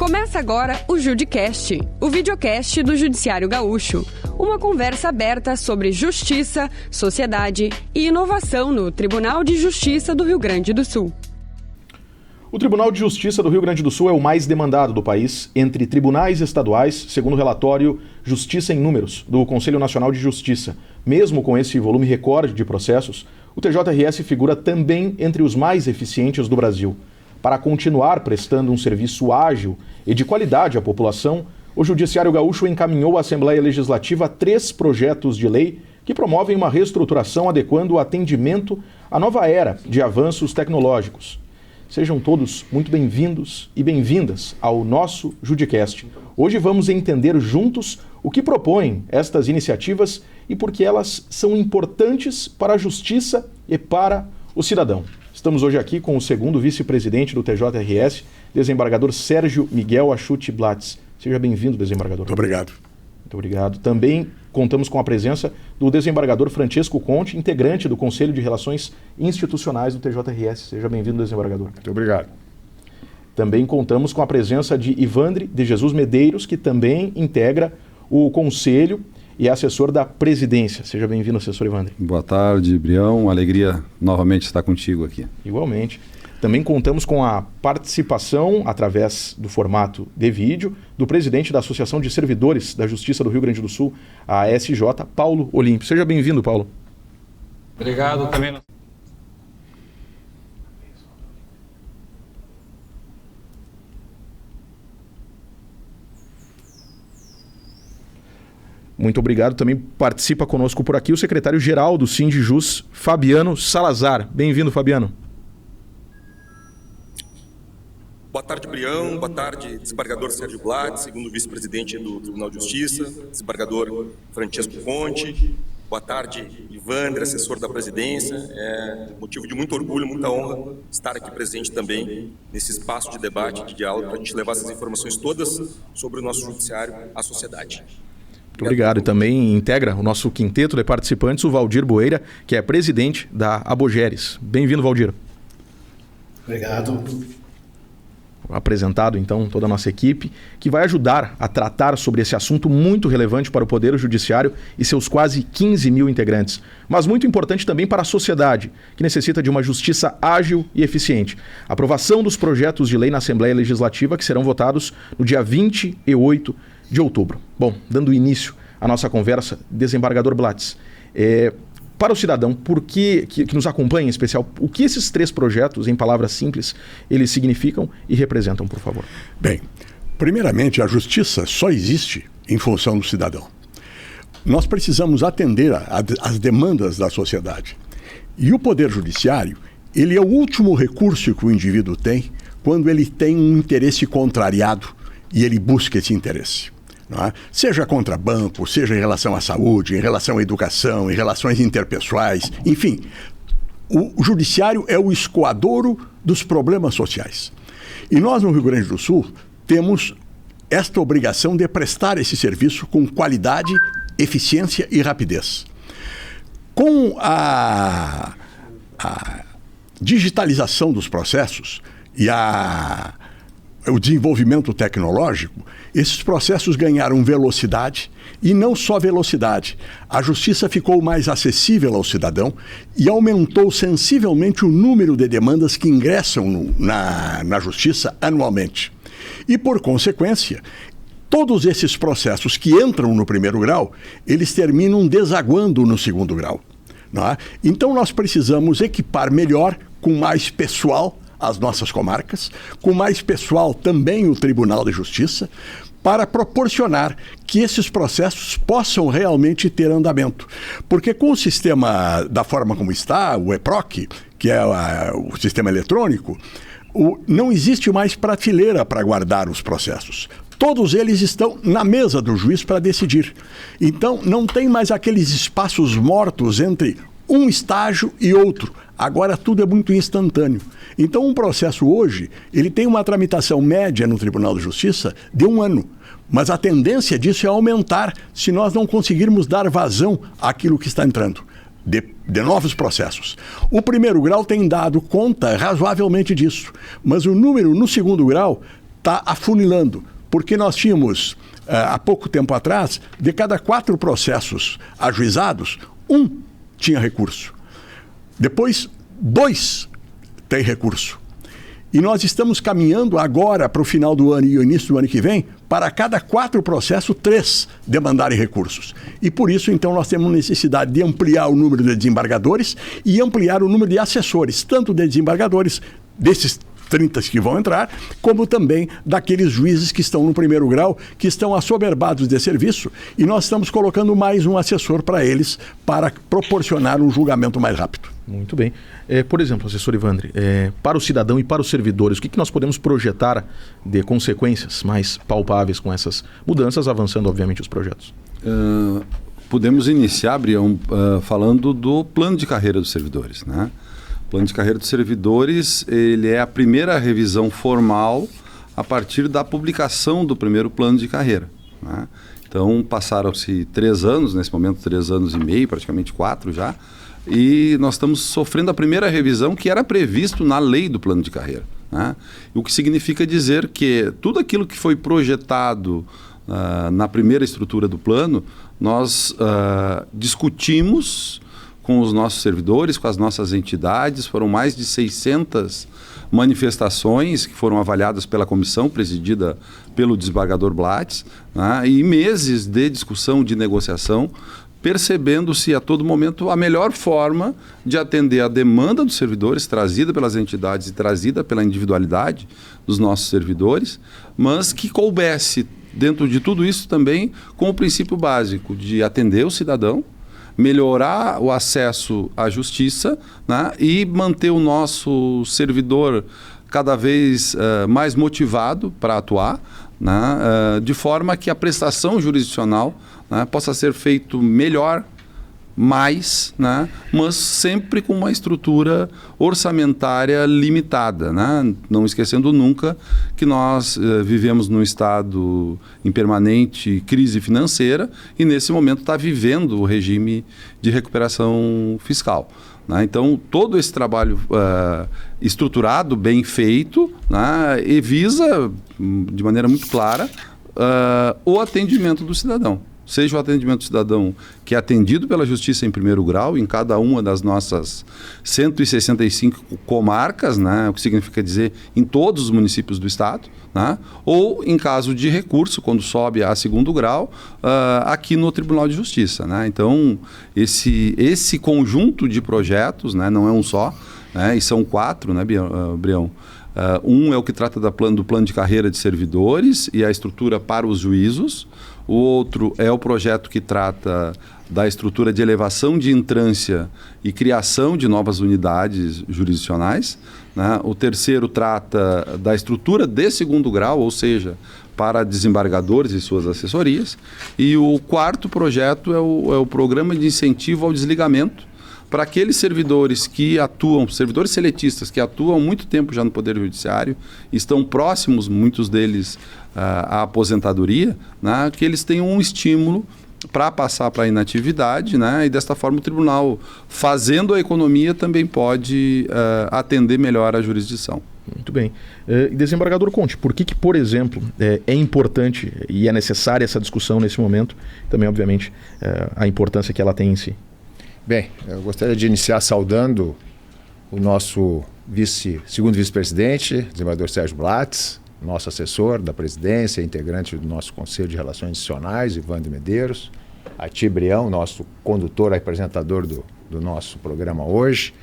Começa agora o Judicast, o videocast do Judiciário Gaúcho. Uma conversa aberta sobre justiça, sociedade e inovação no Tribunal de Justiça do Rio Grande do Sul. O Tribunal de Justiça do Rio Grande do Sul é o mais demandado do país entre tribunais estaduais, segundo o relatório Justiça em Números, do Conselho Nacional de Justiça. Mesmo com esse volume recorde de processos, o TJRS figura também entre os mais eficientes do Brasil. Para continuar prestando um serviço ágil e de qualidade à população, o Judiciário Gaúcho encaminhou à Assembleia Legislativa 3 projetos de lei que promovem uma reestruturação adequando o atendimento à nova era de avanços tecnológicos. Sejam todos muito bem-vindos e bem-vindas ao nosso Judicast. Hoje vamos entender juntos o que propõem estas iniciativas e por que elas são importantes para a justiça e para o cidadão. Estamos hoje aqui com o segundo vice-presidente do TJRS, desembargador Sérgio Miguel Achuti Blatz. Seja bem-vindo, desembargador. Muito obrigado. Muito obrigado. Também contamos com a presença do desembargador Francesco Conte, integrante do Conselho de Relações Institucionais do TJRS. Seja bem-vindo, desembargador. Muito obrigado. Também contamos com a presença de Ivandre de Jesus Medeiros, que também integra o Conselho e é assessor da presidência. Seja bem-vindo, assessor Ivandre. Boa tarde, Brião. Uma alegria novamente estar contigo aqui. Igualmente. Também contamos com a participação, através do formato de vídeo, do presidente da Associação de Servidores da Justiça do Rio Grande do Sul, a SJ, Paulo Olímpio. Seja bem-vindo, Paulo. Obrigado também. Muito obrigado. Também participa conosco por aqui o secretário-geral do Sindijus, Fabiano Salazar. Bem-vindo, Fabiano. Boa tarde, Brião. Boa tarde, desembargador Sérgio Blatz, segundo vice-presidente do Tribunal de Justiça, desembargador Francesco Conte. Boa tarde, Ivandre, assessor da presidência. É motivo de muito orgulho, muita honra estar aqui presente também nesse espaço de debate, de diálogo, para a gente levar essas informações todas sobre o nosso judiciário à sociedade. Muito obrigado. E também integra o nosso quinteto de participantes, o Valdir Boeira, que é presidente da Abogeres. Bem-vindo, Valdir. Obrigado. Apresentado, então, toda a nossa equipe, que vai ajudar a tratar sobre esse assunto muito relevante para o Poder Judiciário e seus quase 15 mil integrantes, mas muito importante também para a sociedade, que necessita de uma justiça ágil e eficiente. Aprovação dos projetos de lei na Assembleia Legislativa, que serão votados no dia 28 de outubro. Bom, dando início à nossa conversa, desembargador Blatz, para o cidadão, por que nos acompanha em especial, o que esses 3 projetos, em palavras simples, eles significam e representam, por favor? Bem, primeiramente, a justiça só existe em função do cidadão. Nós precisamos atender às demandas da sociedade. E o Poder Judiciário, ele é o último recurso que o indivíduo tem quando ele tem um interesse contrariado e ele busca esse interesse. Não é? Seja contra banco, seja em relação à saúde, em relação à educação, em relações interpessoais, enfim, o judiciário é o escoadouro dos problemas sociais. E nós, no Rio Grande do Sul, temos esta obrigação de prestar esse serviço com qualidade, eficiência e rapidez. Com a digitalização dos processos e o desenvolvimento tecnológico, esses processos ganharam velocidade e não só velocidade. A justiça ficou mais acessível ao cidadão e aumentou sensivelmente o número de demandas que ingressam na justiça anualmente. E, por consequência, todos esses processos que entram no primeiro grau, eles terminam desaguando no segundo grau. Não é? Então, nós precisamos equipar melhor, com mais pessoal, as nossas comarcas, com mais pessoal também o Tribunal de Justiça, para proporcionar que esses processos possam realmente ter andamento. Porque com o sistema da forma como está, o EPROC, que é o sistema eletrônico, não existe mais prateleira para guardar os processos. Todos eles estão na mesa do juiz para decidir. Então, não tem mais aqueles espaços mortos entre um estágio e outro. Agora tudo é muito instantâneo. Então um processo hoje, ele tem uma tramitação média no Tribunal de Justiça de 1 ano. Mas a tendência disso é aumentar se nós não conseguirmos dar vazão àquilo que está entrando de novos processos. O primeiro grau tem dado conta razoavelmente disso, mas o número no segundo grau está afunilando, porque nós tínhamos, há pouco tempo atrás, de cada 4 processos ajuizados, 1 tinha recurso. Depois, 2 têm recurso. E nós estamos caminhando agora para o final do ano e o início do ano que vem, para cada 4 processos, 3 demandarem recursos. E por isso, então, nós temos necessidade de ampliar o número de desembargadores e ampliar o número de assessores, tanto de desembargadores, desses 30 que vão entrar, como também daqueles juízes que estão no primeiro grau, que estão assoberbados de serviço, e nós estamos colocando mais um assessor para eles, para proporcionar um julgamento mais rápido. Muito bem. Por exemplo, assessor Ivandre, para o cidadão e para os servidores, o que nós podemos projetar de consequências mais palpáveis com essas mudanças, avançando, obviamente, os projetos? Podemos iniciar, Brião, falando do plano de carreira dos servidores, né? O plano de carreira dos servidores, ele é a primeira revisão formal a partir da publicação do primeiro plano de carreira, né? Então, passaram-se 3 anos, nesse momento 3 anos e meio, praticamente 4 já, e nós estamos sofrendo a primeira revisão que era previsto na lei do plano de carreira, né? O que significa dizer que tudo aquilo que foi projetado na primeira estrutura do plano, nós discutimos com os nossos servidores, com as nossas entidades. Foram mais de 600 manifestações que foram avaliadas pela comissão presidida pelo desembargador Blatz, né? E meses de discussão, de negociação, percebendo-se a todo momento a melhor forma de atender a demanda dos servidores, trazida pelas entidades e trazida pela individualidade dos nossos servidores, mas que coubesse dentro de tudo isso também com o princípio básico de atender o cidadão, melhorar o acesso à justiça, né? E manter o nosso servidor cada vez mais motivado para atuar, né? De forma que a prestação jurisdicional, né, possa ser feito melhor, mais, né, mas sempre com uma estrutura orçamentária limitada, né? Não esquecendo nunca que nós vivemos num estado em permanente crise financeira e nesse momento está vivendo o regime de recuperação fiscal, né? Então, todo esse trabalho estruturado, bem feito, né, e visa, de maneira muito clara, o atendimento do cidadão. Seja o atendimento do cidadão que é atendido pela Justiça em primeiro grau, em cada uma das nossas 165 comarcas, né, o que significa dizer em todos os municípios do estado, né, ou em caso de recurso, quando sobe a segundo grau, aqui no Tribunal de Justiça, né? Então, esse conjunto de projetos, né, não é um só, né, e são 4, né, Brião? Um é o que trata do plano de carreira de servidores e a estrutura para os juízos. O outro é o projeto que trata da estrutura de elevação de entrância e criação de novas unidades jurisdicionais, né? O terceiro trata da estrutura de segundo grau, ou seja, para desembargadores e suas assessorias. E o quarto projeto é o programa de incentivo ao desligamento para aqueles servidores que atuam, servidores seletistas que atuam há muito tempo já no Poder Judiciário, estão próximos, muitos deles, à aposentadoria, né, que eles tenham um estímulo para passar para a inatividade, né, e desta forma o tribunal, fazendo a economia, também pode atender melhor a jurisdição. Muito bem. Desembargador Conte, por que, por exemplo, é importante e é necessária essa discussão nesse momento, também, obviamente, a importância que ela tem em si? Bem, eu gostaria de iniciar saudando o nosso segundo vice-presidente, desembargador Sérgio Blatz, nosso assessor da presidência, integrante do nosso Conselho de Relações Institucionais, Ivandre Medeiros, a Ti Brião, nosso condutor e apresentador do nosso programa hoje,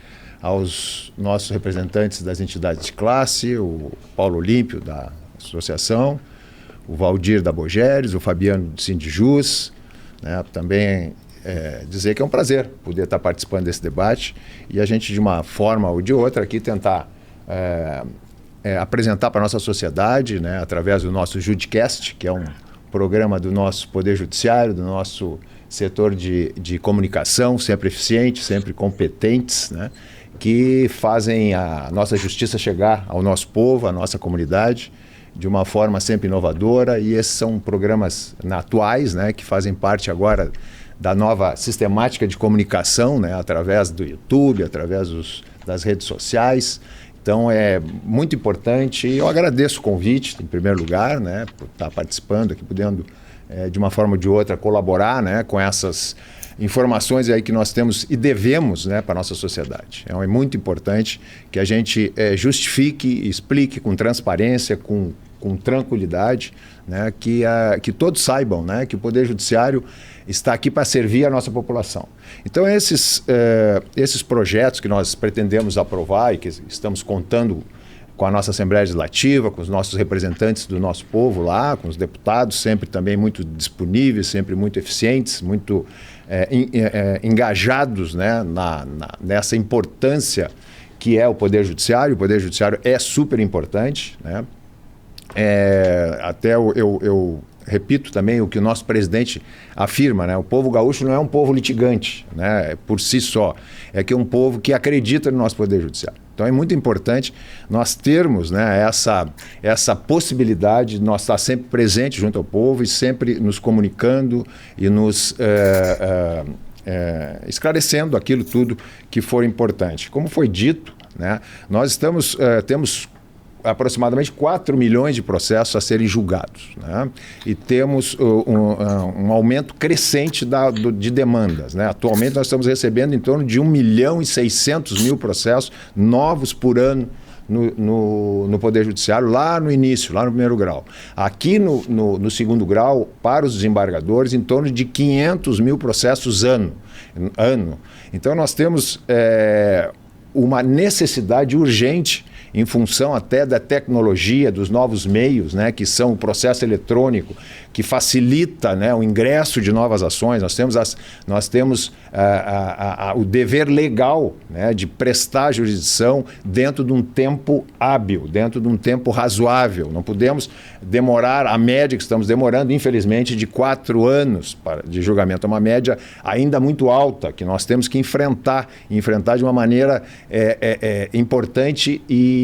aos nossos representantes das entidades de classe, o Paulo Olímpio, da associação, o Valdir da Bogeres, o Fabiano do Sindijus, né, também dizer que é um prazer poder estar participando desse debate e a gente, de uma forma ou de outra, aqui tentar apresentar para a nossa sociedade, né, através do nosso Judicast, que é um programa do nosso Poder Judiciário, do nosso setor de comunicação, sempre eficientes, sempre competentes, né, que fazem a nossa justiça chegar ao nosso povo, à nossa comunidade, de uma forma sempre inovadora. E esses são programas atuais, né, que fazem parte agora da nova sistemática de comunicação, né, através do YouTube, através das redes sociais, Então é muito importante, e eu agradeço o convite, em primeiro lugar, né, por estar participando aqui, podendo, de uma forma ou de outra, colaborar, né, com essas informações aí que nós temos e devemos, né, para a nossa sociedade. É muito importante que a gente justifique e explique com transparência, com tranquilidade, né, que todos saibam, né, que o Poder Judiciário está aqui para servir a nossa população. Então esses projetos que nós pretendemos aprovar e que estamos contando com a nossa Assembleia Legislativa, com os nossos representantes do nosso povo lá, com os deputados, sempre também muito disponíveis, sempre muito eficientes, muito engajados, né, nessa importância que é o Poder Judiciário. O Poder Judiciário é super importante, né? Até eu repito também o que o nosso presidente afirma, né? O povo gaúcho não é um povo litigante, né, por si só. É que é um povo que acredita no nosso Poder Judiciário. Então é muito importante nós termos, né, essa possibilidade de nós estar sempre presente junto ao povo e sempre nos comunicando e nos esclarecendo aquilo tudo que for importante. Como foi dito, né, nós temos aproximadamente 4 milhões de processos a serem julgados, né? E temos um aumento crescente de demandas, né? Atualmente nós estamos recebendo em torno de 1.600.000 processos novos por ano no Poder Judiciário, lá no início, lá no primeiro grau. Aqui no segundo grau, para os desembargadores, em torno de 500.000 processos ano. Então nós temos uma necessidade urgente, em função até da tecnologia, dos novos meios, né, que são o processo eletrônico, que facilita, né, o ingresso de novas ações. Nós temos o dever legal, né, de prestar jurisdição dentro de um tempo hábil, dentro de um tempo razoável. Não podemos demorar, a média que estamos demorando, infelizmente, de 4 anos de julgamento. É uma média ainda muito alta, que nós temos que enfrentar de uma maneira importante e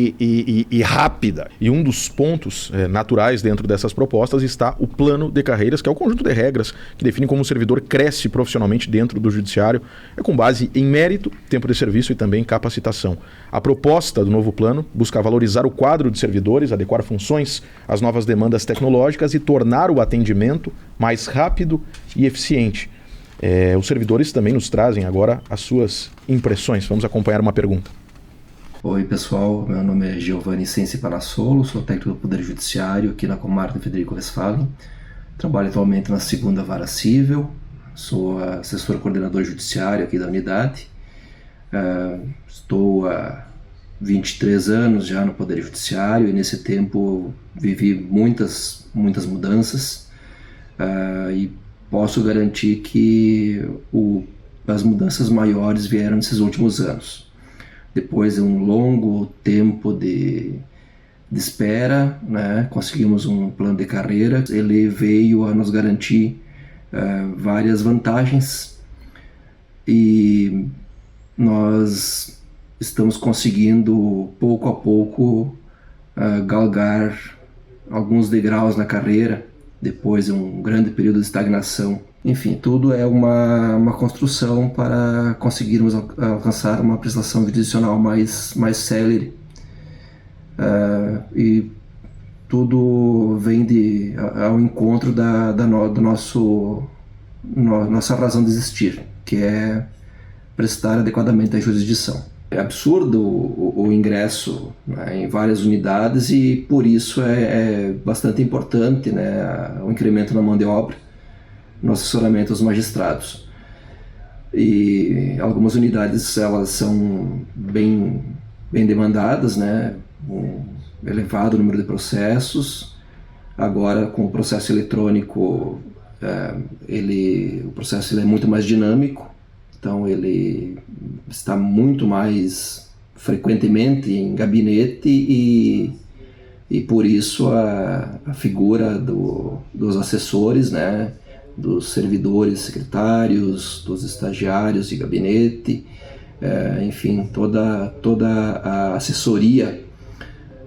rápida. E um dos pontos naturais dentro dessas propostas está o plano de carreiras, que é o conjunto de regras que define como o servidor cresce profissionalmente dentro do judiciário, com base em mérito, tempo de serviço e também capacitação. A proposta do novo plano busca valorizar o quadro de servidores, adequar funções às novas demandas tecnológicas e tornar o atendimento mais rápido e eficiente. Os servidores também nos trazem agora as suas impressões. Vamos acompanhar uma pergunta. Oi pessoal, meu nome é Giovanni Sensi Panassolo, sou técnico do Poder Judiciário aqui na comarca de Frederico Westphalen. Trabalho atualmente na 2ª Vara Cível, sou assessor coordenador judiciário aqui da unidade. Estou há 23 anos já no Poder Judiciário e nesse tempo vivi muitas mudanças e posso garantir que as mudanças maiores vieram nesses últimos anos. Depois de um longo tempo de espera, né, conseguimos um plano de carreira. Ele veio a nos garantir várias vantagens e nós estamos conseguindo, pouco a pouco, galgar alguns degraus na carreira, depois de um grande período de estagnação. Enfim, tudo é uma construção para conseguirmos alcançar uma prestação jurisdicional mais célere. E tudo vem ao encontro nossa razão de existir, que é prestar adequadamente a jurisdição. É absurdo o ingresso, né, em várias unidades e por isso é bastante importante, né, o incremento na mão de obra no assessoramento aos magistrados. E algumas unidades elas são bem demandadas, né, um elevado número de processos. Agora com o processo eletrônico o processo é muito mais dinâmico, então ele está muito mais frequentemente em gabinete e por isso a figura dos assessores, né, dos servidores secretários, dos estagiários de gabinete, enfim, toda a assessoria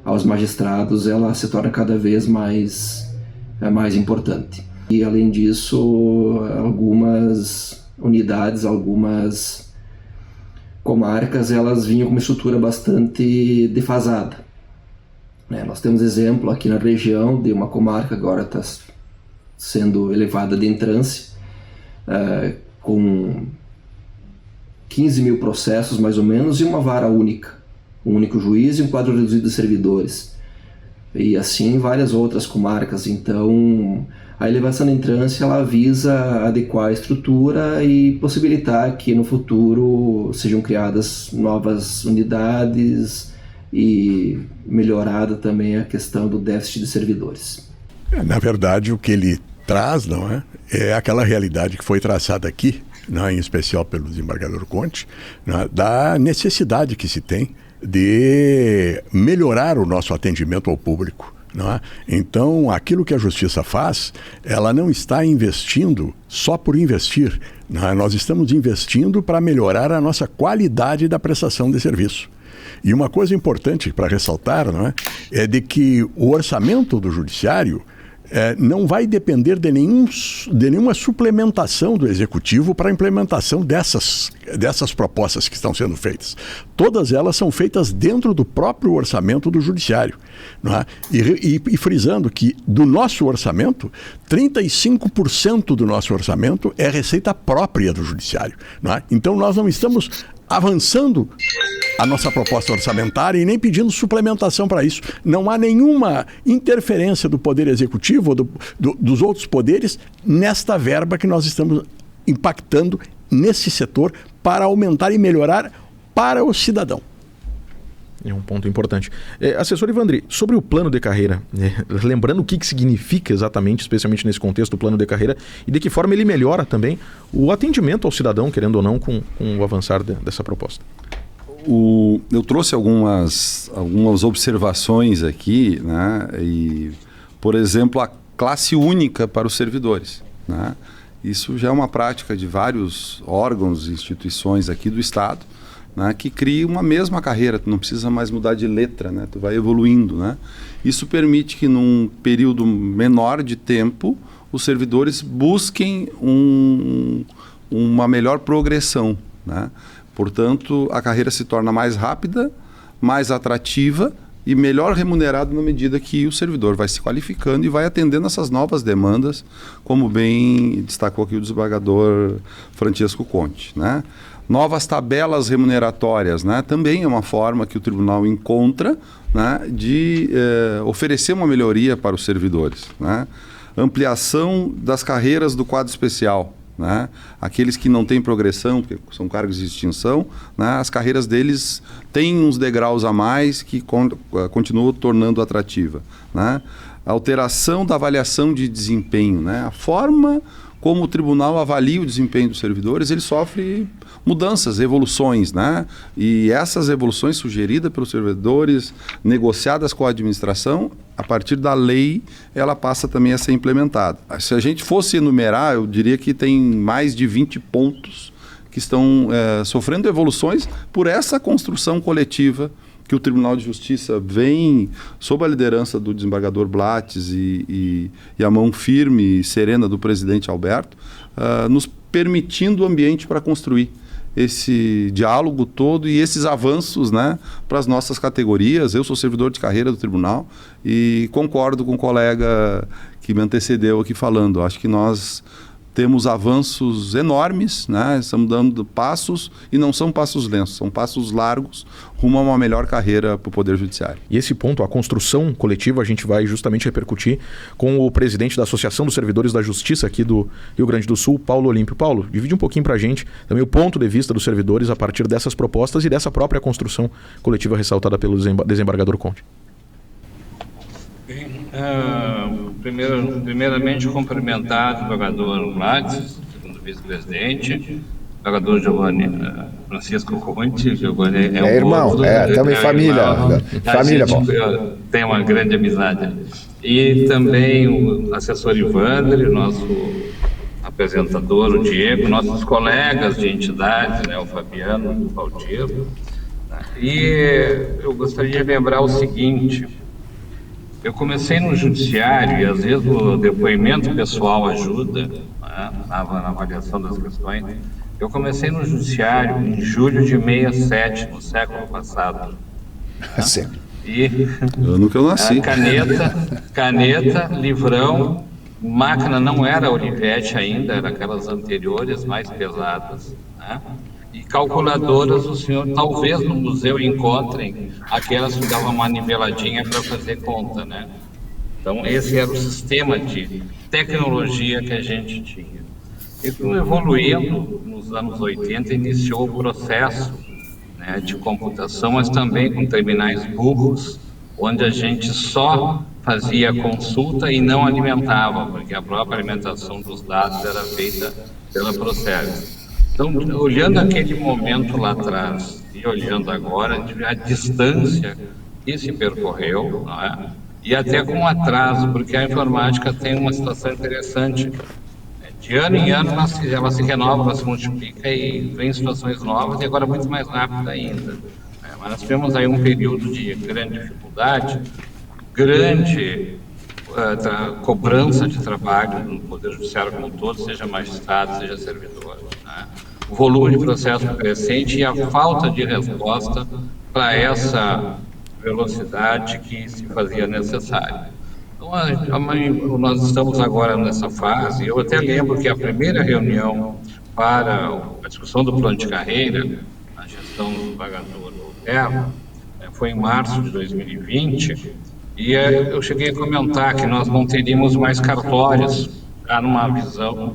aos magistrados, ela se torna cada vez mais importante. E além disso, algumas unidades, algumas comarcas elas vinham com uma estrutura bastante defasada. Nós temos exemplo aqui na região de uma comarca que agora está sendo elevada de entrância, com 15 mil processos mais ou menos e uma vara única, um único juiz e um quadro reduzido de servidores. E assim várias outras comarcas. Então a elevação da entrância ela visa adequar a estrutura e possibilitar que no futuro sejam criadas novas unidades e melhorada também a questão do déficit de servidores. Na verdade, o que ele traz, não é? É aquela realidade que foi traçada aqui, não é? Em especial pelo desembargador Conte, não é? Da necessidade que se tem de melhorar o nosso atendimento ao público. Não é? Então, aquilo que a Justiça faz, ela não está investindo só por investir. Não é? Nós estamos investindo para melhorar a nossa qualidade da prestação de serviço. E uma coisa importante para ressaltar, não é? É de que o orçamento do Judiciário não vai depender de nenhuma suplementação do Executivo para a implementação dessas propostas que estão sendo feitas. Todas elas são feitas dentro do próprio orçamento do Judiciário. Não é? E frisando que do nosso orçamento, 35% do nosso orçamento é receita própria do Judiciário. Não é? Então nós não estamos avançando a nossa proposta orçamentária e nem pedindo suplementação para isso. Não há nenhuma interferência do Poder Executivo ou dos outros poderes nesta verba que nós estamos impactando nesse setor para aumentar e melhorar para o cidadão. É um ponto importante. Assessor Ivandri, sobre o plano de carreira, lembrando o que significa exatamente, especialmente nesse contexto do plano de carreira, e de que forma ele melhora também o atendimento ao cidadão, querendo ou não, com o avançar dessa proposta. Eu trouxe algumas observações aqui, né? E, por exemplo, a classe única para os servidores, né? Isso já é uma prática de vários órgãos e instituições aqui do Estado, né, que cria uma mesma carreira, tu não precisa mais mudar de letra, né, tu vai evoluindo, né? Isso permite que num período menor de tempo os servidores busquem uma melhor progressão, né? Portanto, a carreira se torna mais rápida, mais atrativa e melhor remunerada na medida que o servidor vai se qualificando e vai atendendo essas novas demandas, como bem destacou aqui o desembargador Francesco Conte, né? Novas tabelas remuneratórias, né? Também é uma forma que o tribunal encontra, né, de oferecer uma melhoria para os servidores, né? Ampliação das carreiras do quadro especial, né? Aqueles que não têm progressão, porque são cargos de extinção, né? As carreiras deles têm uns degraus a mais que continuam tornando atrativa, né? Alteração da avaliação de desempenho, né? A forma como o tribunal avalia o desempenho dos servidores, ele sofre mudanças, evoluções, né? E essas evoluções sugeridas pelos servidores, negociadas com a administração, a partir da lei, ela passa também a ser implementada. Se a gente fosse enumerar, eu diria que tem mais de 20 pontos que estão sofrendo evoluções por essa construção coletiva que o Tribunal de Justiça vem, sob a liderança do desembargador Blattes e a mão firme e serena do presidente Alberto, nos permitindo o ambiente para construir esse diálogo todo e esses avanços, né, para as nossas categorias. Eu sou servidor de carreira do tribunal e concordo com o colega que me antecedeu aqui falando. Acho que nós temos avanços enormes, né? Estamos dando passos, e não são passos lentos, são passos largos rumo a uma melhor carreira para o Poder Judiciário. E esse ponto, a construção coletiva, a gente vai justamente repercutir com o presidente da Associação dos Servidores da Justiça aqui do Rio Grande do Sul, Paulo Olímpio. Paulo, divide um pouquinho para a gente também o ponto de vista dos servidores a partir dessas propostas e dessa própria construção coletiva ressaltada pelo desembargador Conte. Primeiramente, cumprimentar o desembargador Blattes, segundo vice-presidente, o desembargador Giovanni Francisco Conte. Giovanni é irmão, estamos em família. Família, bom. Tem uma grande amizade. E também o assessor Ivandri, nosso apresentador, o Diego, nossos colegas de entidades, né, o Fabiano e o Valdir. E eu gostaria de lembrar o seguinte: eu comecei no judiciário e às vezes o depoimento pessoal ajuda, né, na avaliação das questões. Eu comecei no judiciário em julho de 67, no século passado. Sempre. E ano que eu nasci. Caneta, livrão, máquina não era Olivetti ainda, era aquelas anteriores, mais pesadas, né? E calculadoras, o senhor talvez no museu encontrem aquelas que davam uma niveladinha para fazer conta, né? Então esse era o sistema de tecnologia que a gente tinha. E evoluindo nos anos 80, iniciou o processo, né, de computação, mas também com terminais burros, onde a gente só fazia consulta e não alimentava, porque a própria alimentação dos dados era feita pela Procergs. Então, olhando aquele momento lá atrás e olhando agora, a distância que se percorreu, não é? E até com atraso, porque a informática tem uma situação interessante. De ano em ano ela se renova, ela se multiplica e vem situações novas e agora muito mais rápido ainda. Mas nós tivemos aí um período de grande dificuldade, grande cobrança de trabalho no Poder Judiciário como um todo, seja magistrado, seja servidor, né? O volume de processo crescente e a falta de resposta para essa velocidade que se fazia necessária. Então, nós estamos agora nessa fase. Eu até lembro que a primeira reunião para a discussão do plano de carreira, a gestão do desembargador Terra, foi em março de 2020, e eu cheguei a comentar que nós não teríamos mais cartórios, já numa visão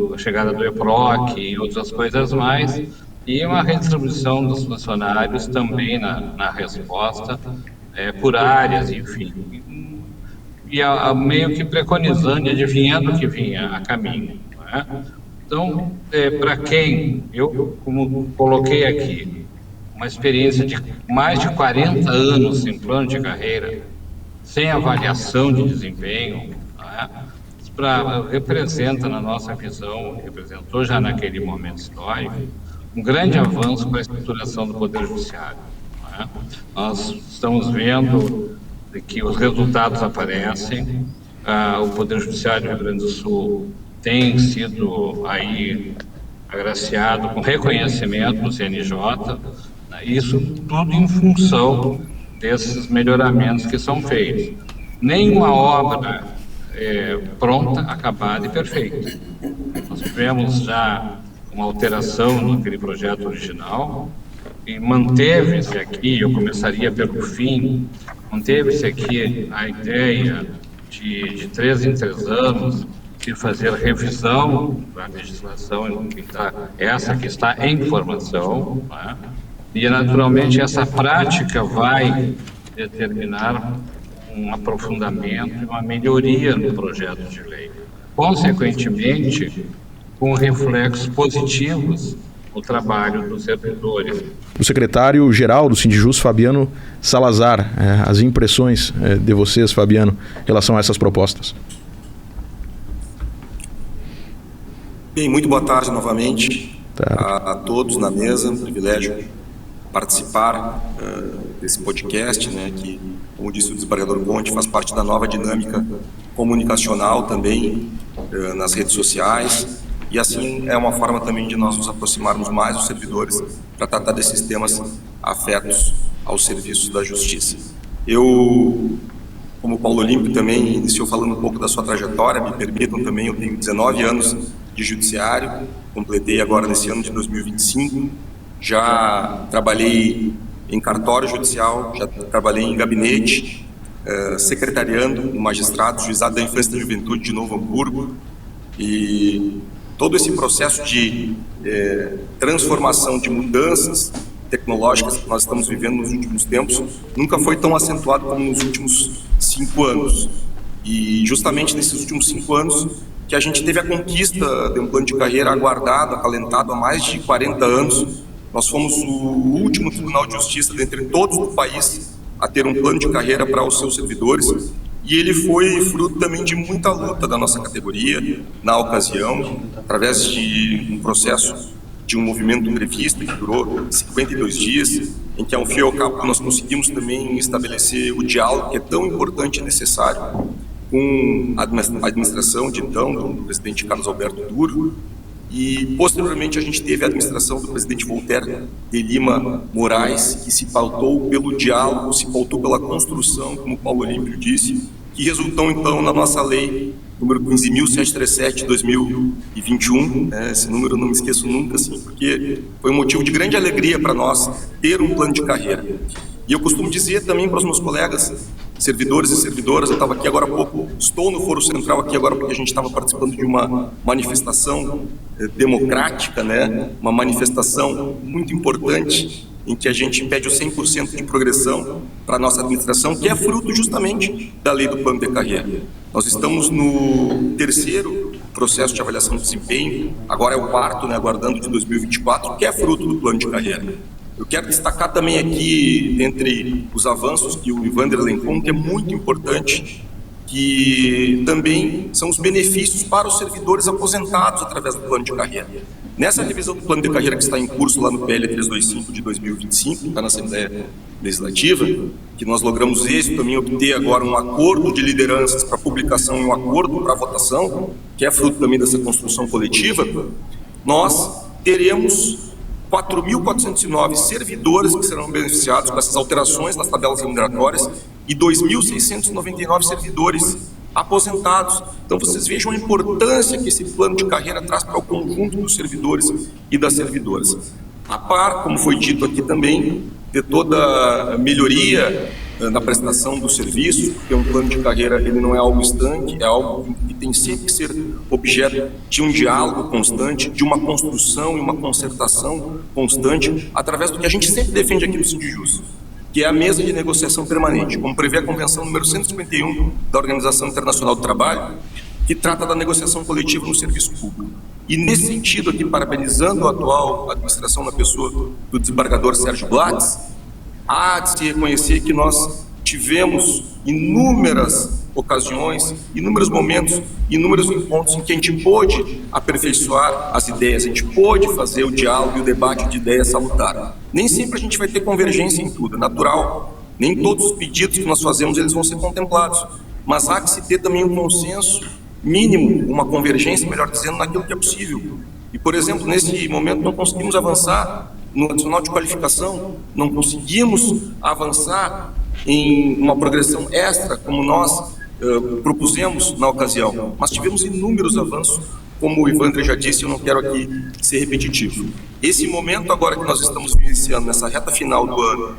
da chegada do EPROC e outras coisas mais, e uma redistribuição dos funcionários também na resposta, por áreas, enfim. E meio que preconizando, adivinhando que vinha a caminho, né? Então, para quem, eu como coloquei aqui, uma experiência de mais de 40 anos em plano de carreira, sem avaliação de desempenho, né? Representa, na nossa visão, representou já naquele momento histórico, um grande avanço para a estruturação do Poder Judiciário, né? Nós estamos vendo que os resultados aparecem, o Poder Judiciário do Rio Grande do Sul tem sido aí agraciado com reconhecimento do CNJ, né? Isso tudo em função desses melhoramentos que são feitos. Nenhuma obra pronta, acabada e perfeita. Nós tivemos já uma alteração naquele projeto original e manteve-se aqui, eu começaria pelo fim, manteve-se aqui a ideia de 3 em 3 anos de fazer revisão da legislação, essa que está em formação, né? E naturalmente essa prática vai determinar um aprofundamento e uma melhoria no projeto de lei. Consequentemente, com reflexos positivos no trabalho dos servidores. O secretário-geral do Sindijus, Fabiano Salazar, as impressões de vocês, Fabiano, em relação a essas propostas. Bem, muito boa tarde novamente a todos na mesa, um privilégio participar desse podcast, né, que, como disse o desembargador Conte, faz parte da nova dinâmica comunicacional também nas redes sociais, e assim é uma forma também de nós nos aproximarmos mais dos servidores para tratar desses temas afetos aos serviços da Justiça. Eu, como Paulo Olímpio também iniciou falando um pouco da sua trajetória, me permitam também, eu tenho 19 anos de judiciário, completei agora nesse ano de 2025, já trabalhei em cartório judicial, já trabalhei em gabinete, secretariando no magistrado, juizado da infância e da juventude de Novo Hamburgo, e todo esse processo de transformação, de mudanças tecnológicas que nós estamos vivendo nos últimos tempos, nunca foi tão acentuado como nos últimos 5 anos. E justamente nesses últimos 5 anos que a gente teve a conquista de um plano de carreira aguardado, acalentado há mais de 40 anos. Nós fomos o último Tribunal de Justiça dentre todos do país a ter um plano de carreira para os seus servidores, e ele foi fruto também de muita luta da nossa categoria, na ocasião, através de um processo de um movimento grevista que durou 52 dias, em que ao fim e ao cabo nós conseguimos também estabelecer o diálogo que é tão importante e necessário com a administração de então do presidente Carlos Alberto Duro, E, posteriormente, a gente teve a administração do presidente Voltaire de Lima Moraes, que se pautou pelo diálogo, se pautou pela construção, como o Paulo Olímpio disse, que resultou, então, na nossa lei número 15.737 de 2021. Esse número eu não me esqueço nunca, assim, porque foi um motivo de grande alegria para nós ter um plano de carreira. E eu costumo dizer também para os meus colegas, servidores e servidoras, eu estava aqui agora há pouco, estou no Foro Central aqui agora porque a gente estava participando de uma manifestação democrática, né? Uma manifestação muito importante, em que a gente pede o 100% de progressão para a nossa administração, que é fruto justamente da lei do plano de carreira. Nós estamos no 3º processo de avaliação de desempenho, agora é o 4º, né, aguardando de 2024, que é fruto do plano de carreira. Eu quero destacar também aqui, entre os avanços que o Ivander elencou, que é muito importante, que também são os benefícios para os servidores aposentados através do plano de carreira. Nessa revisão do plano de carreira que está em curso lá no PL 325 de 2025, que está na Assembleia Legislativa, que nós logramos êxito também obter agora um acordo de lideranças para publicação e um acordo para votação, que é fruto também dessa construção coletiva, nós teremos 4.409 servidores que serão beneficiados com essas alterações nas tabelas remuneratórias e 2.699 servidores aposentados. Então vocês vejam a importância que esse plano de carreira traz para o conjunto dos servidores e das servidoras. A par, como foi dito aqui também, de toda a melhoria na prestação do serviço, porque um plano de carreira ele não é algo estanque, é algo que tem sempre que ser objeto de um diálogo constante, de uma construção e uma concertação constante, através do que a gente sempre defende aqui no Sindijus, que é a mesa de negociação permanente, como prevê a Convenção número 151 da Organização Internacional do Trabalho, que trata da negociação coletiva no serviço público. E nesse sentido aqui, parabenizando a atual administração na pessoa do desembargador Sérgio Blatz, há de se reconhecer que nós tivemos inúmeras ocasiões, inúmeros momentos, inúmeros encontros em que a gente pôde aperfeiçoar as ideias, a gente pôde fazer o diálogo e o debate de ideias salutar. Nem sempre a gente vai ter convergência em tudo, é natural. Nem todos os pedidos que nós fazemos eles vão ser contemplados, mas há que se ter também um consenso mínimo, uma convergência, melhor dizendo, naquilo que é possível. E, por exemplo, nesse momento não conseguimos avançar no adicional de qualificação, não conseguimos avançar em uma progressão extra, como nós propusemos na ocasião, mas tivemos inúmeros avanços, como o Ivander já disse, eu não quero aqui ser repetitivo. Esse momento agora que nós estamos iniciando, nessa reta final do ano,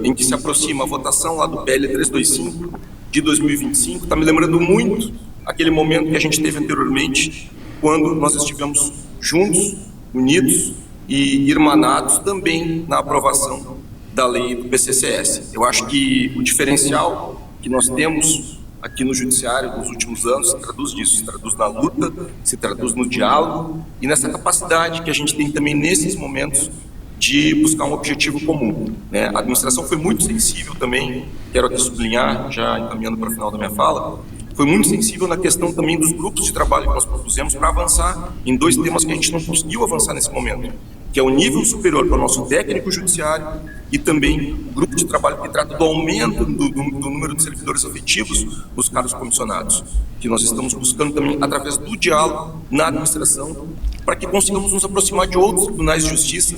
em que se aproxima a votação lá do PL 325 de 2025, está me lembrando muito aquele momento que a gente teve anteriormente, quando nós estivemos juntos, unidos e irmanados também na aprovação da lei do PCCS. Eu acho que o diferencial que nós temos aqui no Judiciário nos últimos anos se traduz nisso, se traduz na luta, se traduz no diálogo e nessa capacidade que a gente tem também nesses momentos de buscar um objetivo comum, né? A administração foi muito sensível também, quero aqui sublinhar, já encaminhando para o final da minha fala, foi muito sensível na questão também dos grupos de trabalho que nós propusemos para avançar em dois temas que a gente não conseguiu avançar nesse momento, que é o nível superior para o nosso técnico judiciário e também o grupo de trabalho que trata do aumento do número de servidores efetivos nos cargos comissionados, que nós estamos buscando também através do diálogo na administração, para que consigamos nos aproximar de outros tribunais de justiça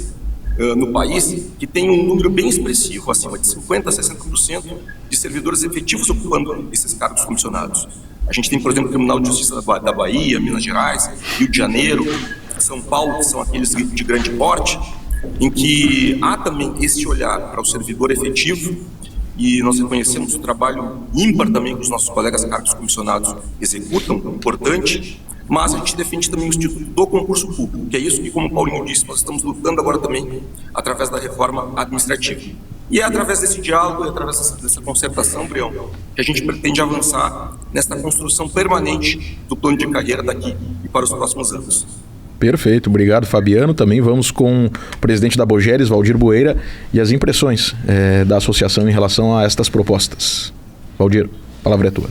no país, que tem um número bem expressivo, acima de 50% a 60% de servidores efetivos ocupando esses cargos comissionados. A gente tem, por exemplo, o Tribunal de Justiça da Bahia, Minas Gerais, Rio de Janeiro, São Paulo, que são aqueles de grande porte, em que há também esse olhar para o servidor efetivo, e nós reconhecemos o trabalho ímpar também que os nossos colegas cargos comissionados executam, importante, mas a gente defende também o Instituto do Concurso Público, que é isso que, como o Paulinho disse, nós estamos lutando agora também através da reforma administrativa. E é através desse diálogo, é através dessa concertação, Brião, que a gente pretende avançar nesta construção permanente do plano de carreira daqui e para os próximos anos. Perfeito, obrigado, Fabiano. Também vamos com o presidente da Bogeres, Valdir Boeira, e as impressões da associação em relação a estas propostas. Valdir, a palavra é tua.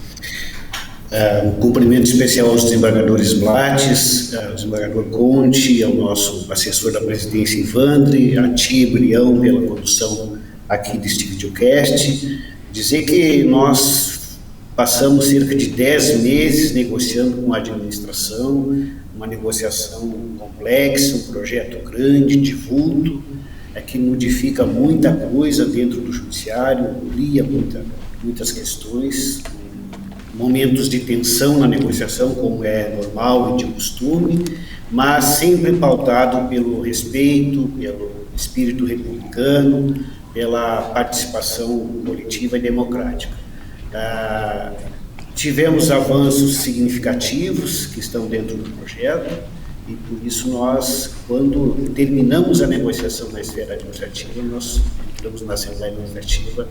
Um cumprimento especial aos desembargadores Blatz, ao desembargador Conte, ao nosso assessor da presidência Ivandre, a ti, Brião, pela condução aqui deste videocast. Dizer que nós Passamos cerca de 10 meses negociando com a administração, uma negociação complexa, um projeto grande, de vulto, que modifica muita coisa dentro do judiciário, amplia muitas questões, momentos de tensão na negociação, como é normal e de costume, mas sempre pautado pelo respeito, pelo espírito republicano, pela participação coletiva e democrática. Tivemos avanços significativos que estão dentro do projeto, e por isso nós, quando terminamos a negociação na esfera administrativa, nós entramos na Assembleia Legislativa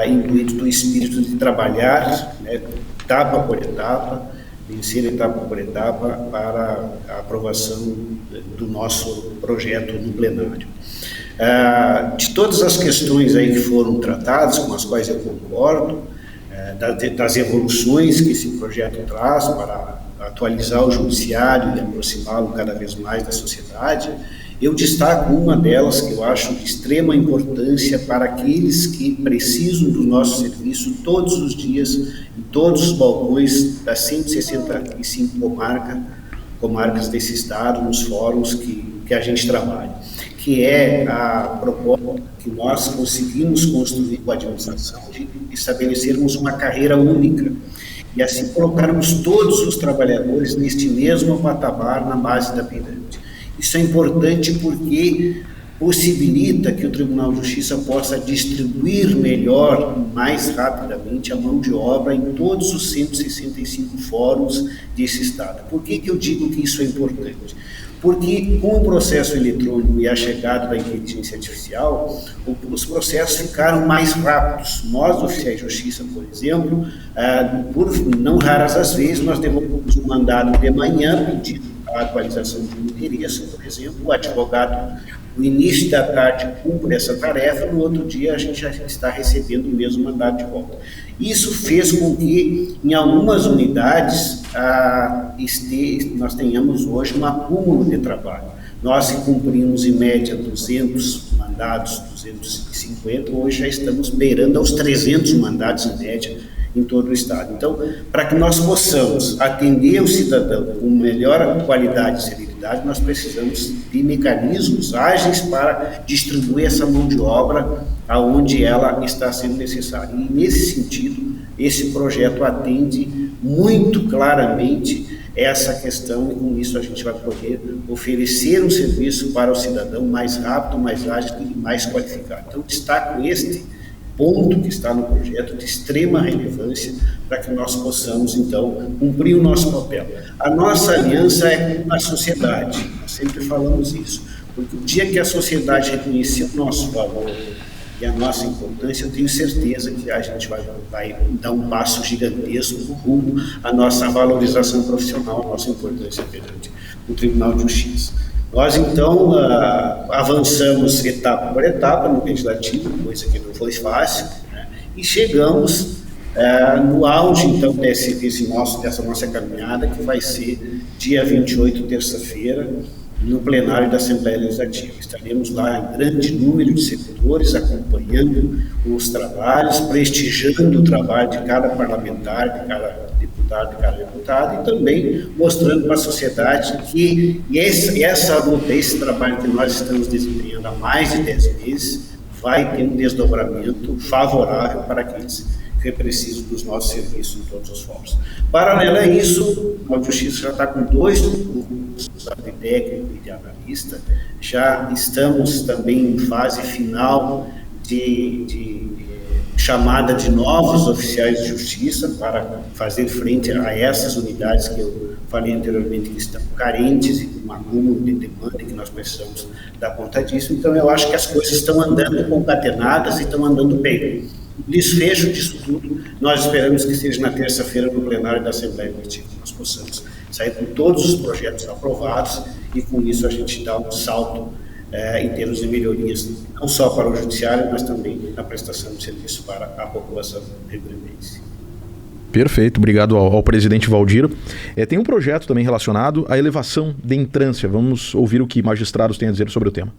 imbuído do espírito de trabalhar, né, etapa por etapa, vencer etapa por etapa para a aprovação do nosso projeto no plenário. De todas as questões aí que foram tratadas, com as quais eu concordo, das evoluções que esse projeto traz para atualizar o judiciário e aproximá-lo cada vez mais da sociedade, eu destaco uma delas que eu acho de extrema importância para aqueles que precisam do nosso serviço todos os dias, em todos os balcões das 165 comarcas desse estado, nos fóruns que a gente trabalha, que é a proposta que nós conseguimos construir com a administração de estabelecermos uma carreira única e assim colocarmos todos os trabalhadores neste mesmo patamar na base da pirâmide. Isso é importante porque possibilita que o Tribunal de Justiça possa distribuir melhor, mais rapidamente, a mão de obra em todos os 165 fóruns desse estado. Por que eu digo que isso é importante? Porque com o processo eletrônico e a chegada da inteligência artificial, os processos ficaram mais rápidos. Nós, oficiais de justiça, por exemplo, por não raras as vezes, nós devolvemos um mandado de manhã pedindo a atualização de um endereço, por exemplo, o advogado, no início da tarde, cumpre essa tarefa, no outro dia a gente já está recebendo o mesmo mandado de volta. Isso fez com que, em algumas unidades, nós tenhamos hoje um acúmulo de trabalho. Nós, se cumprimos em média 200 mandados, 250, hoje já estamos beirando aos 300 mandados em média em todo o estado. Então, para que nós possamos atender o cidadão com melhor qualidade e celeridade, nós precisamos de mecanismos ágeis para distribuir essa mão de obra aonde ela está sendo necessária. E, nesse sentido, esse projeto atende muito claramente essa questão, e com isso a gente vai poder oferecer um serviço para o cidadão mais rápido, mais ágil e mais qualificado. Então, destaco este ponto que está no projeto de extrema relevância para que nós possamos, então, cumprir o nosso papel. A nossa aliança é com a sociedade, nós sempre falamos isso, porque o dia que a sociedade reconhecer o nosso valor e a nossa importância, eu tenho certeza que a gente vai dar um passo gigantesco rumo à nossa valorização profissional, à nossa importância perante o Tribunal de Justiça. Nós, então, avançamos etapa por etapa no legislativo, coisa que não foi fácil, né? E chegamos no auge, então, dessa nossa caminhada, que vai ser dia 28, terça-feira, no plenário da Assembleia Legislativa. Estaremos lá em grande número de servidores, acompanhando os trabalhos, prestigiando o trabalho de cada parlamentar, de cada deputado, de cada deputada, e também mostrando para a sociedade que essa luta, esse trabalho que nós estamos desempenhando há mais de 10 meses, vai ter um desdobramento favorável para aqueles que precisam dos nossos serviços em todos os fóruns. Paralelo a isso, a Justiça já está com 2 grupos, de técnico e de analista, já estamos também em fase final de chamada de novos oficiais de justiça para fazer frente a essas unidades que eu falei anteriormente que estão carentes e com um acúmulo de demanda e que nós precisamos dar conta disso. Então, eu acho que as coisas estão andando concatenadas e estão andando bem. O desfecho disso tudo, nós esperamos que seja na terça-feira no plenário da Assembleia Legislativa, que nós possamos sair com todos os projetos aprovados e com isso a gente dá um salto em termos de melhorias, não só para o judiciário, mas também na prestação de serviço para a população rio-grandense. Perfeito, obrigado ao presidente Valdir. Tem um projeto também relacionado à elevação de entrância. Vamos ouvir o que magistrados têm a dizer sobre o tema.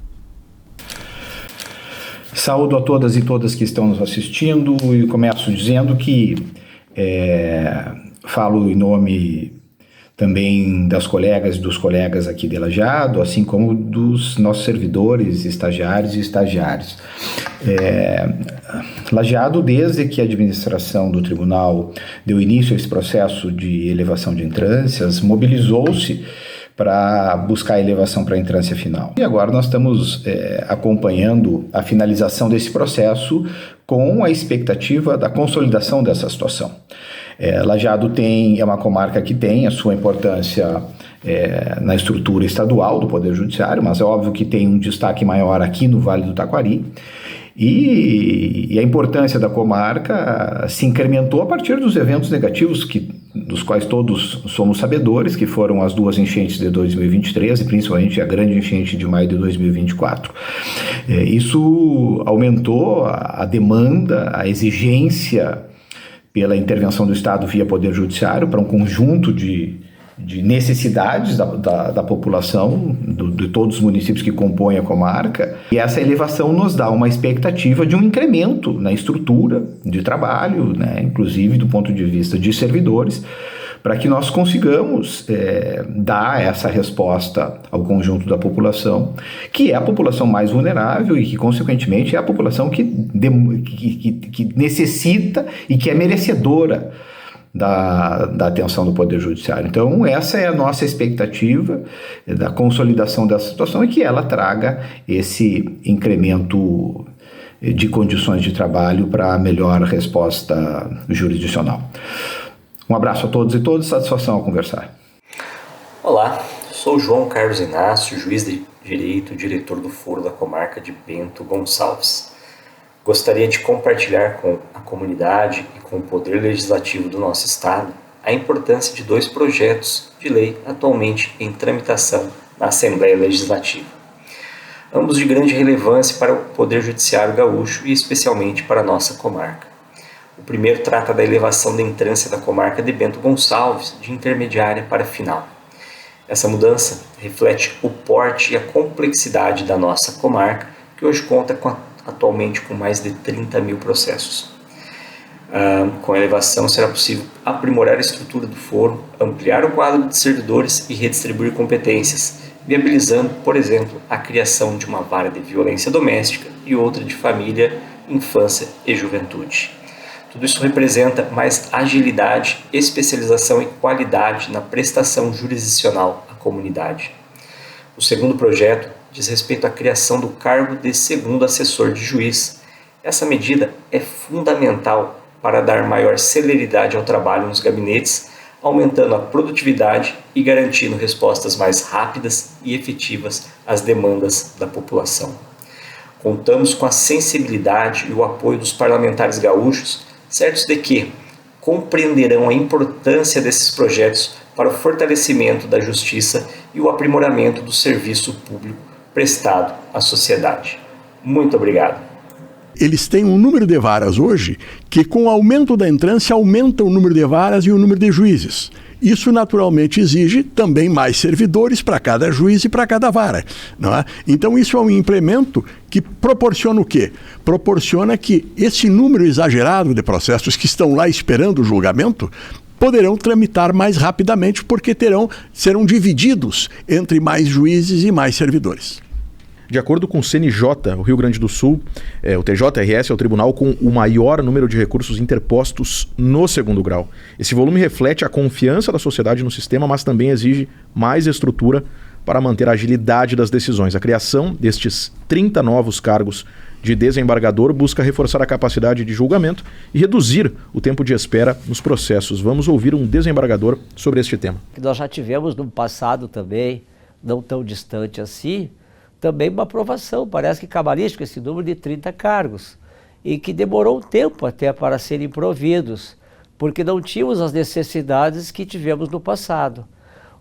Saúdo a todas e todas que estão nos assistindo e começo dizendo que Falo em nome também das colegas e dos colegas aqui de Lajeado, assim como dos nossos servidores, estagiários e estagiárias. Lajeado, desde que a administração do tribunal deu início a esse processo de elevação de entrâncias, mobilizou-se para buscar a elevação para a entrância final. E agora nós estamos acompanhando a finalização desse processo com a expectativa da consolidação dessa situação. Lajeado é uma comarca que tem a sua importância na estrutura estadual do Poder Judiciário, mas é óbvio que tem um destaque maior aqui no Vale do Taquari, e a importância da comarca se incrementou a partir dos eventos negativos dos quais todos somos sabedores, que foram as 2 enchentes de 2023 e principalmente a grande enchente de maio de 2024. Isso aumentou a demanda, a exigência pela intervenção do Estado via Poder Judiciário para um conjunto de necessidades da população, de todos os municípios que compõem a comarca, e essa elevação nos dá uma expectativa de um incremento na estrutura de trabalho, né, inclusive do ponto de vista de servidores, para que nós consigamos dar essa resposta ao conjunto da população, que é a população mais vulnerável e que, consequentemente, é a população que necessita e que é merecedora da atenção do Poder Judiciário. Então, essa é a nossa expectativa da consolidação dessa situação e que ela traga esse incremento de condições de trabalho para a melhor resposta jurisdicional. Um abraço a todos e todas, satisfação ao conversar. Olá, sou João Carlos Inácio, juiz de direito, diretor do Foro da Comarca de Bento Gonçalves. Gostaria de compartilhar com a comunidade e com o Poder Legislativo do nosso Estado a importância de 2 projetos de lei atualmente em tramitação na Assembleia Legislativa. Ambos de grande relevância para o Poder Judiciário gaúcho e especialmente para a nossa comarca. O primeiro trata da elevação da entrância da comarca de Bento Gonçalves de intermediária para final. Essa mudança reflete o porte e a complexidade da nossa comarca, que hoje conta atualmente com mais de 30 mil processos. Com a elevação será possível aprimorar a estrutura do foro, ampliar o quadro de servidores e redistribuir competências, viabilizando, por exemplo, a criação de uma vara de violência doméstica e outra de família, infância e juventude. Tudo isso representa mais agilidade, especialização e qualidade na prestação jurisdicional à comunidade. O segundo projeto diz respeito à criação do cargo de segundo assessor de juiz. Essa medida é fundamental para dar maior celeridade ao trabalho nos gabinetes, aumentando a produtividade e garantindo respostas mais rápidas e efetivas às demandas da população. Contamos com a sensibilidade e o apoio dos parlamentares gaúchos, certos de que compreenderão a importância desses projetos para o fortalecimento da justiça e o aprimoramento do serviço público prestado à sociedade. Muito obrigado. Eles têm um número de varas hoje que, com o aumento da entrância, aumenta o número de varas e o número de juízes. Isso naturalmente exige também mais servidores para cada juiz e para cada vara, não é? Então isso é um implemento que proporciona o quê? Proporciona que esse número exagerado de processos que estão lá esperando o julgamento poderão tramitar mais rapidamente porque serão divididos entre mais juízes e mais servidores. De acordo com o CNJ, o Rio Grande do Sul, o TJRS é o tribunal com o maior número de recursos interpostos no segundo grau. Esse volume reflete a confiança da sociedade no sistema, mas também exige mais estrutura para manter a agilidade das decisões. A criação destes 30 novos cargos de desembargador busca reforçar a capacidade de julgamento e reduzir o tempo de espera nos processos. Vamos ouvir um desembargador sobre este tema. Nós já tivemos no passado também, não tão distante assim, também uma aprovação, parece que cabalístico, esse número de 30 cargos, e que demorou um tempo até para serem providos, porque não tínhamos as necessidades que tivemos no passado.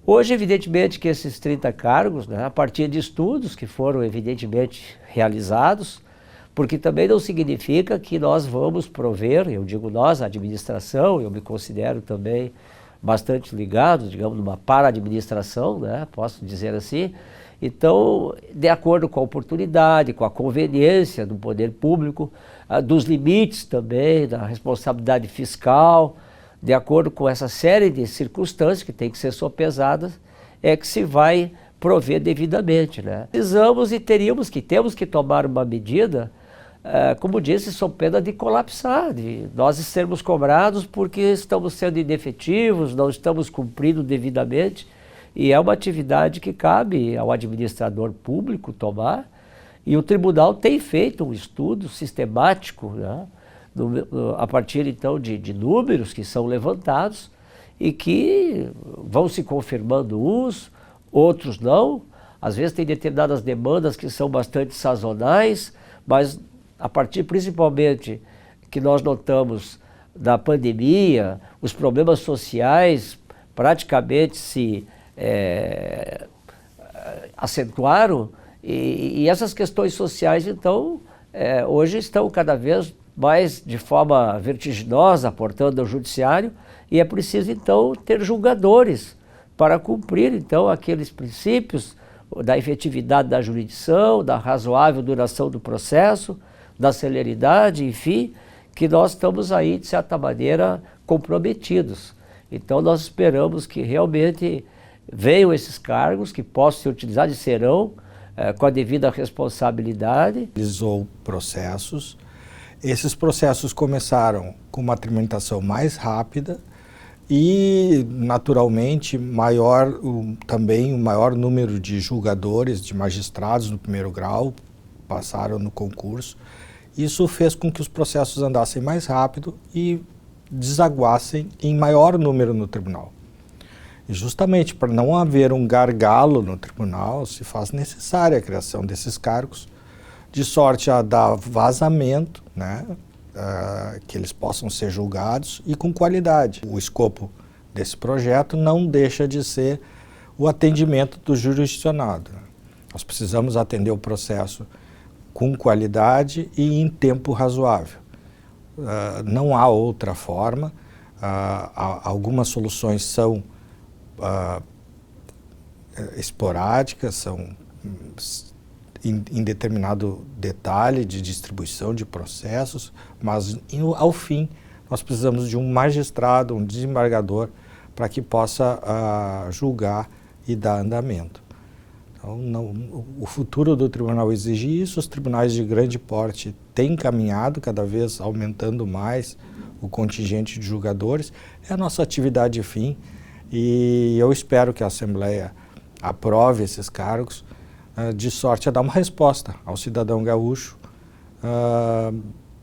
Hoje, evidentemente, que esses 30 cargos, né, a partir de estudos que foram evidentemente realizados, porque também não significa que nós vamos prover, eu digo nós, a administração, eu me considero também bastante ligado, digamos, numa para-administração, né, posso dizer assim. Então, de acordo com a oportunidade, com a conveniência do poder público, dos limites também, da responsabilidade fiscal, de acordo com essa série de circunstâncias que tem que ser sopesadas, é que se vai prover devidamente, né? Precisamos e temos que tomar uma medida, como disse, sob pena de colapsar, de nós sermos cobrados porque estamos sendo inefetivos, não estamos cumprindo devidamente, e é uma atividade que cabe ao administrador público tomar, e o tribunal tem feito um estudo sistemático, né? A partir então de números que são levantados e que vão se confirmando uns, outros não. Às vezes tem determinadas demandas que são bastante sazonais, mas a partir principalmente que nós notamos da pandemia, os problemas sociais praticamente se acentuaram, e essas questões sociais então hoje estão cada vez mais de forma vertiginosa aportando ao judiciário, e é preciso então ter julgadores para cumprir então aqueles princípios da efetividade da jurisdição, da razoável duração do processo, da celeridade, enfim, que nós estamos aí de certa maneira comprometidos. Então nós esperamos que realmente venham esses cargos que possam ser utilizados e serão com a devida responsabilidade. Realizou processos. Esses processos começaram com uma tramitação mais rápida e, naturalmente, também o maior número de julgadores, de magistrados no primeiro grau passaram no concurso. Isso fez com que os processos andassem mais rápido e desaguassem em maior número no tribunal. E justamente para não haver um gargalo no tribunal, se faz necessária a criação desses cargos, de sorte a dar vazamento, né, que eles possam ser julgados e com qualidade. O escopo desse projeto não deixa de ser o atendimento do jurisdicionado. Nós precisamos atender o processo com qualidade e em tempo razoável. Não há outra forma. Algumas soluções são esporádicas, são em determinado detalhe de distribuição de processos, mas ao fim nós precisamos de um magistrado, um desembargador, para que possa julgar e dar andamento. Então, o futuro do tribunal exige isso. Os tribunais de grande porte têm caminhado, cada vez aumentando mais o contingente de julgadores. É a nossa atividade fim, e eu espero que a Assembleia aprove esses cargos, de sorte a dar uma resposta ao cidadão gaúcho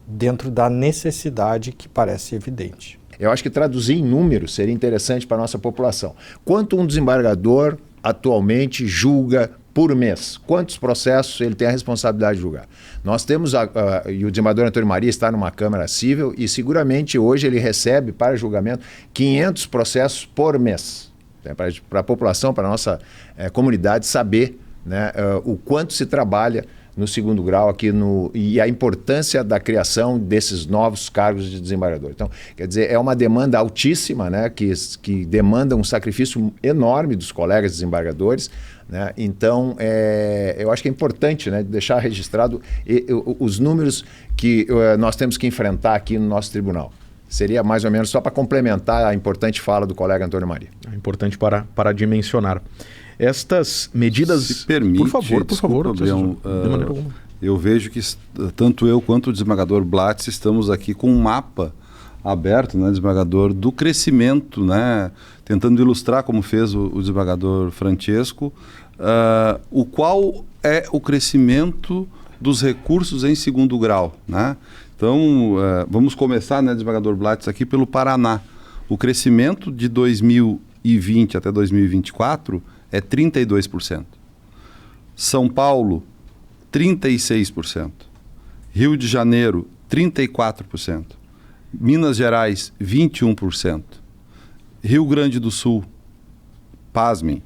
dentro da necessidade que parece evidente. Eu acho que traduzir em números seria interessante para a nossa população. Quanto um desembargador atualmente julga por mês? Quantos processos ele tem a responsabilidade de julgar? Nós temos, e o desembargador Antônio Maria está numa Câmara Civil, e seguramente hoje ele recebe para julgamento 500 processos por mês. Para a população, para a nossa comunidade saber, né, o quanto se trabalha no segundo grau aqui e a importância da criação desses novos cargos de desembargador. Então, quer dizer, é uma demanda altíssima, né, que demanda um sacrifício enorme dos colegas desembargadores, né? Então, eu acho que é importante, né, deixar registrado os números que nós temos que enfrentar aqui no nosso tribunal. Seria mais ou menos só para complementar a importante fala do colega Antônio Maria. É importante para dimensionar. Estas medidas... Se permite, por favor, de maneira alguma. Eu vejo que tanto eu quanto o desembargador Blatz estamos aqui com um mapa aberto, né, desembargador, do crescimento, né, tentando ilustrar como fez o desembargador Francesco, o qual é o crescimento dos recursos em segundo grau, né? Então, vamos começar, né, desembargador Blatz, aqui pelo Paraná. O crescimento de 2020 até 2024 é 32%. São Paulo, 36%. Rio de Janeiro, 34%. Minas Gerais, 21%. Rio Grande do Sul, pasmem,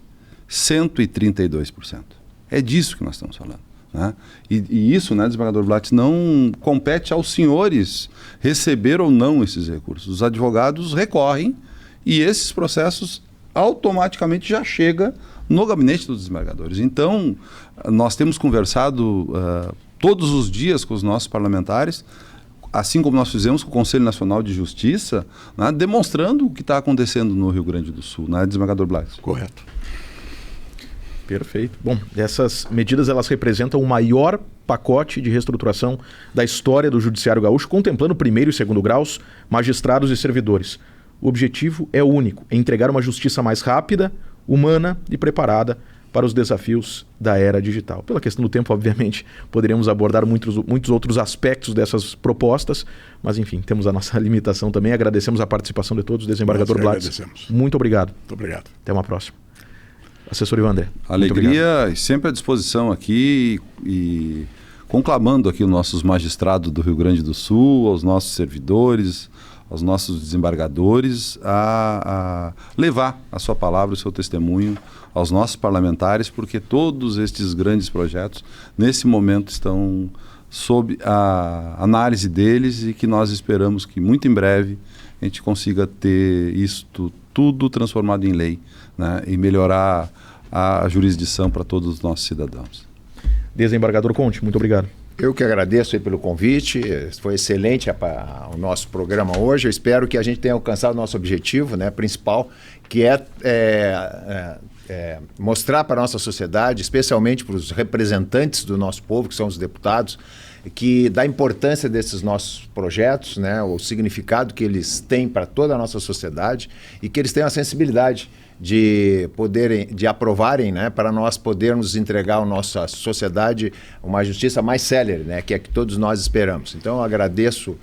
132%. É disso que nós estamos falando, né? E isso, né, desembargador Blatz, não compete aos senhores receber ou não esses recursos. Os advogados recorrem e esses processos automaticamente já chegam no gabinete dos desembargadores. Então, nós temos conversado todos os dias com os nossos parlamentares assim como nós fizemos com o Conselho Nacional de Justiça, né, demonstrando o que está acontecendo no Rio Grande do Sul, né, desembargador Blades? Correto. Perfeito. Bom, essas medidas elas representam o maior pacote de reestruturação da história do Judiciário Gaúcho, contemplando primeiro e segundo graus, magistrados e servidores. O objetivo é único, é entregar uma justiça mais rápida, humana e preparada para os desafios da era digital. Pela questão do tempo, obviamente, poderíamos abordar muitos outros aspectos dessas propostas, mas enfim, temos a nossa limitação também. Agradecemos a participação de todos. Desembargador Blades, muito obrigado. Muito obrigado. Até uma próxima. Assessor Ivandré. Alegria e sempre à disposição aqui e conclamando aqui os nossos magistrados do Rio Grande do Sul, aos nossos servidores, aos nossos desembargadores a levar a sua palavra, o seu testemunho aos nossos parlamentares, porque todos estes grandes projetos nesse momento estão sob a análise deles e que nós esperamos que muito em breve a gente consiga ter isto tudo transformado em lei, né, e melhorar a jurisdição para todos os nossos cidadãos. Desembargador Conte, muito obrigado. Eu que agradeço aí pelo convite, foi excelente o nosso programa hoje. Eu espero que a gente tenha alcançado o nosso objetivo, né, principal, que é mostrar para a nossa sociedade, especialmente para os representantes do nosso povo, que são os deputados, que da importância desses nossos projetos, né, o significado que eles têm para toda a nossa sociedade e que eles tenham a sensibilidade de aprovarem, né, para nós podermos entregar à nossa sociedade uma justiça mais célere, né, que é que todos nós esperamos. Então eu agradeço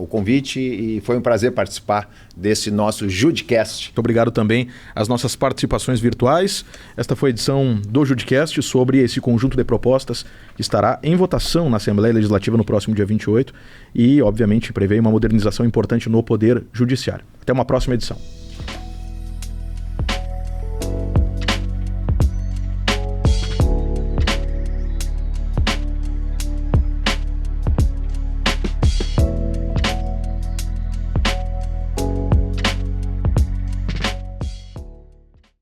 o convite e foi um prazer participar desse nosso Judicast. Muito obrigado também às nossas participações virtuais. Esta foi a edição do Judicast sobre esse conjunto de propostas que estará em votação na Assembleia Legislativa no próximo dia 28 e, obviamente, prevê uma modernização importante no Poder Judiciário. Até uma próxima edição.